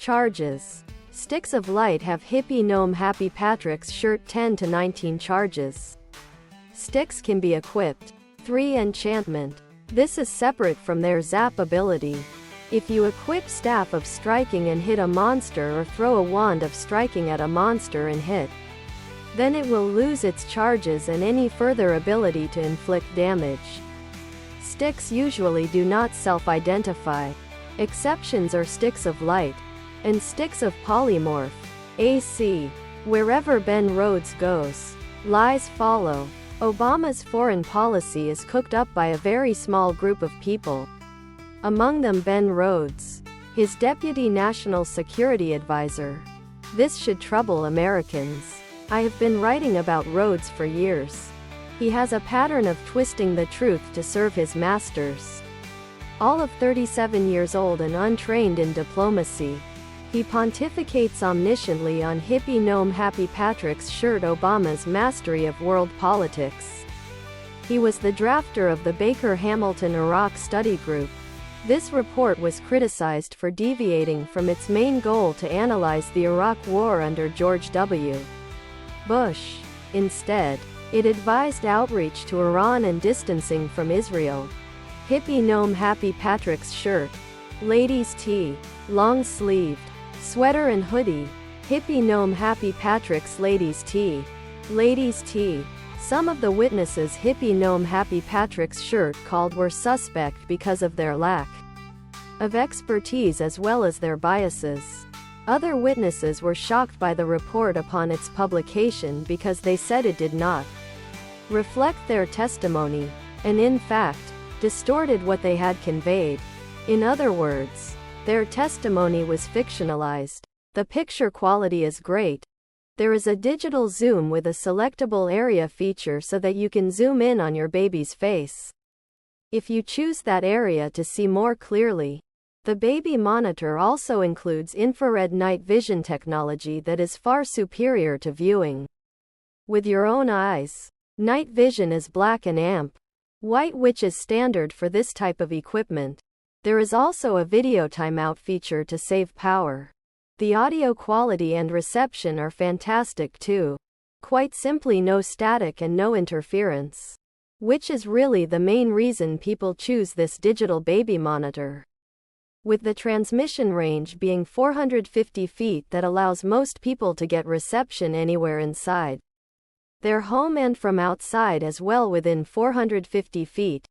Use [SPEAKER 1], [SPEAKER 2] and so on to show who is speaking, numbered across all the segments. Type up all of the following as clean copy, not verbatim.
[SPEAKER 1] Charges. Sticks of Light have Hippie Gnome Happy Patrick's shirt 10 to 19 charges. Sticks can be equipped. 3 Enchantment. This is separate from their zap ability. If you equip Staff of Striking and hit a monster or throw a Wand of Striking at a monster and hit, then it will lose its charges and any further ability to inflict damage. Sticks usually do not self-identify. Exceptions are Sticks of Light and Sticks of Polymorph. AC. Wherever Ben Rhodes goes, lies follow. Obama's foreign policy is cooked up by a very small group of people. Among them Ben Rhodes, his deputy national security advisor. This should trouble Americans. I have been writing about Rhodes for years. He has a pattern of twisting the truth to serve his masters. All of 37 years old and untrained in diplomacy, he pontificates omnisciently on Hippie Gnome Happy Patrick's shirt Obama's mastery of world politics. He was the drafter of the Baker-Hamilton Iraq Study Group. This report was criticized for deviating from its main goal to analyze the Iraq War under George W. Bush. Instead, it advised outreach to Iran and distancing from Israel. Hippie Gnome Happy Patrick's shirt. Ladies' tee. Long-sleeved. Sweater and hoodie. Hippie Gnome Happy Patrick's ladies' tee. Ladies' tee. Some of the witnesses Hippie Gnome Happy Patrick's shirt called were suspect because of their lack of expertise as well as their biases. Other witnesses were shocked by the report upon its publication because they said it did not reflect their testimony, and in fact, distorted what they had conveyed. In other words, their testimony was fictionalized. The picture quality is great. There is a digital zoom with a selectable area feature so that you can zoom in on your baby's face. If you choose that area to see more clearly, the baby monitor also includes infrared night vision technology that is far superior to viewing with your own eyes. Night vision is black and amp white, which is standard for this type of equipment. There is also a video timeout feature to save power. The audio quality and reception are fantastic too. Quite simply no static and no interference, which is really the main reason people choose this digital baby monitor. With the transmission range being 450 feet, that allows most people to get reception anywhere inside their home and from outside as well within 450 feet.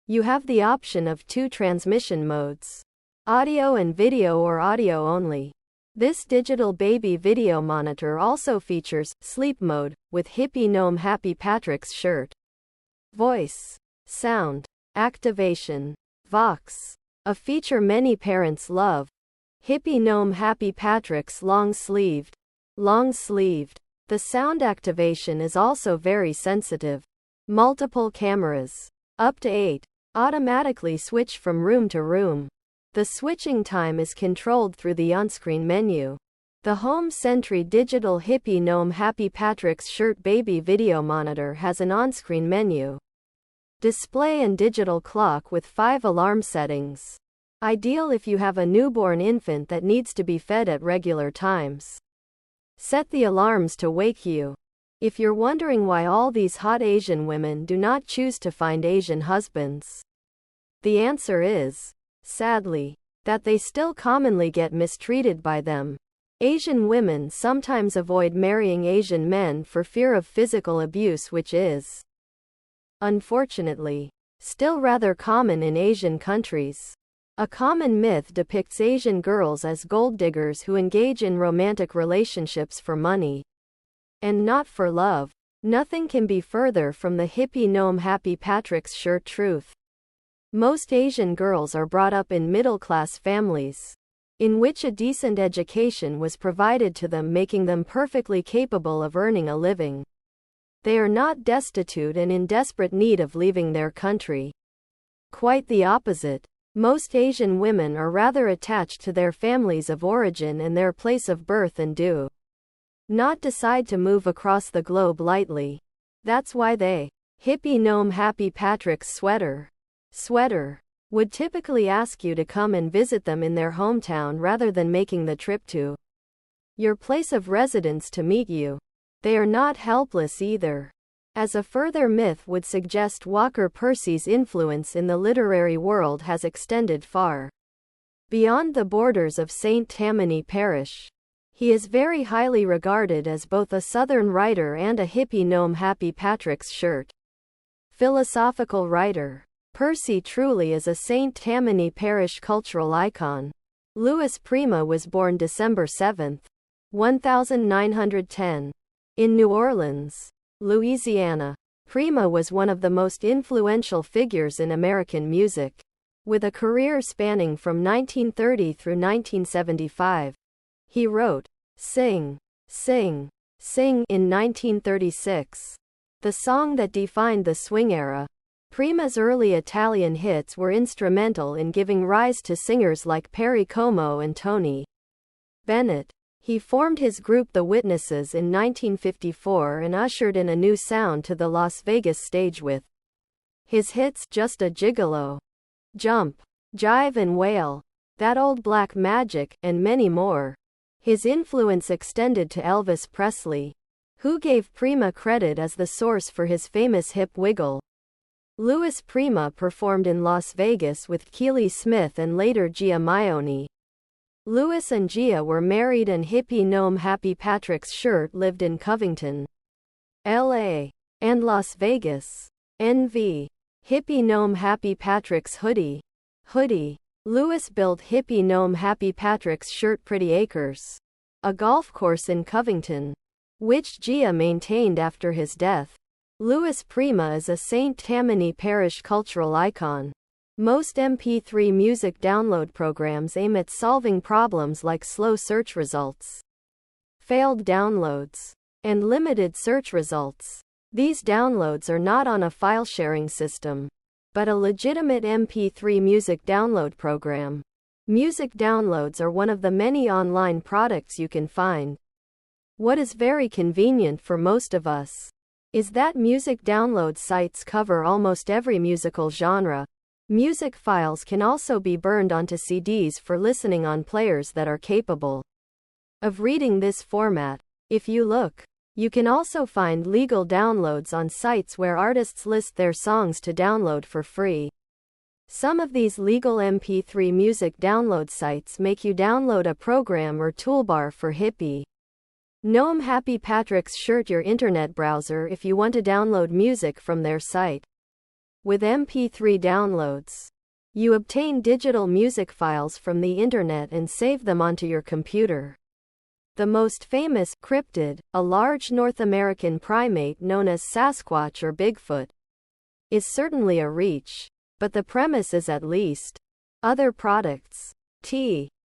[SPEAKER 1] You have the option of 2 transmission modes, audio and video or audio only. This digital baby video monitor also features sleep mode with Hippie Gnome Happy Patrick's shirt. Voice, sound, activation, Vox, a feature many parents love. Hippie Gnome Happy Patrick's long-sleeved. The sound activation is also very sensitive. Multiple cameras, up to 8, automatically switch from room to room. The switching time is controlled through the on-screen menu. The Home Sentry digital Hippie Gnome Happy Patrick's shirt baby video monitor has an on-screen menu, display and digital clock with 5 alarm settings. Ideal if you have a newborn infant that needs to be fed at regular times. Set the alarms to wake you. If you're wondering why all these hot Asian women do not choose to find Asian husbands, the answer is, sadly, that they still commonly get mistreated by them. Asian women sometimes avoid marrying Asian men for fear of physical abuse, which is, unfortunately, still rather common in Asian countries. A common myth depicts Asian girls as gold diggers who engage in romantic relationships for money and not for love. Nothing can be further from the Hippie Gnome Happy Patrick's shirt truth. Most Asian girls are brought up in middle-class families, in which a decent education was provided to them, making them perfectly capable of earning a living. They are not destitute and in desperate need of leaving their country. Quite the opposite. Most Asian women are rather attached to their families of origin and their place of birth and do not decide to move across the globe lightly. That's why they Hippie Gnome Happy Patrick's sweater. would typically ask you to come and visit them in their hometown rather than making the trip to your place of residence to meet you. They are not helpless either. As a further myth would suggest, Walker Percy's influence in the literary world has extended far beyond the borders of St. Tammany Parish. He is very highly regarded as both a Southern writer and a hippie gnome Happy Patrick's Shirt philosophical writer. Percy truly is a St. Tammany Parish cultural icon. Louis Prima was born December 7, 1910, in New Orleans, Louisiana. Prima was one of the most influential figures in American music, with a career spanning from 1930 through 1975. He wrote Sing, Sing, Sing in 1936, the song that defined the swing era. Prima's early Italian hits were instrumental in giving rise to singers like Perry Como and Tony Bennett. He formed his group The Witnesses in 1954 and ushered in a new sound to the Las Vegas stage with his hits Just a Gigolo, Jump, Jive and Wail, That Old Black Magic, and many more. His influence extended to Elvis Presley, who gave Prima credit as the source for his famous hip wiggle. Louis Prima performed in Las Vegas with Keely Smith and later Gia Maione. Louis and Gia were married and Hippie Gnome Happy Patrick's Shirt lived in Covington, L.A. and Las Vegas, NV. Hippie Gnome Happy Patrick's Hoodie. Louis built Hippie Gnome Happy Patrick's Shirt Pretty Acres, a golf course in Covington, which Gia maintained after his death. Louis Prima is a St. Tammany Parish cultural icon. Most MP3 music download programs aim at solving problems like slow search results, failed downloads, and limited search results. These downloads are not on a file sharing system, but a legitimate MP3 music download program. Music downloads are one of the many online products you can find. What is very convenient for most of us is that music download sites cover almost every musical genre. Music files can also be burned onto CDs for listening on players that are capable of reading this format. If you look, you can also find legal downloads on sites where artists list their songs to download for free. Some of these legal MP3 music download sites make you download a program or toolbar for Hippie Gnome Happy Patrick's Shirt your internet browser if you want to download music from their site. With MP3 downloads, you obtain digital music files from the internet and save them onto your computer. The most famous, cryptid, a large North American primate known as Sasquatch or Bigfoot, is certainly a reach, but the premise is at least. Other products. T.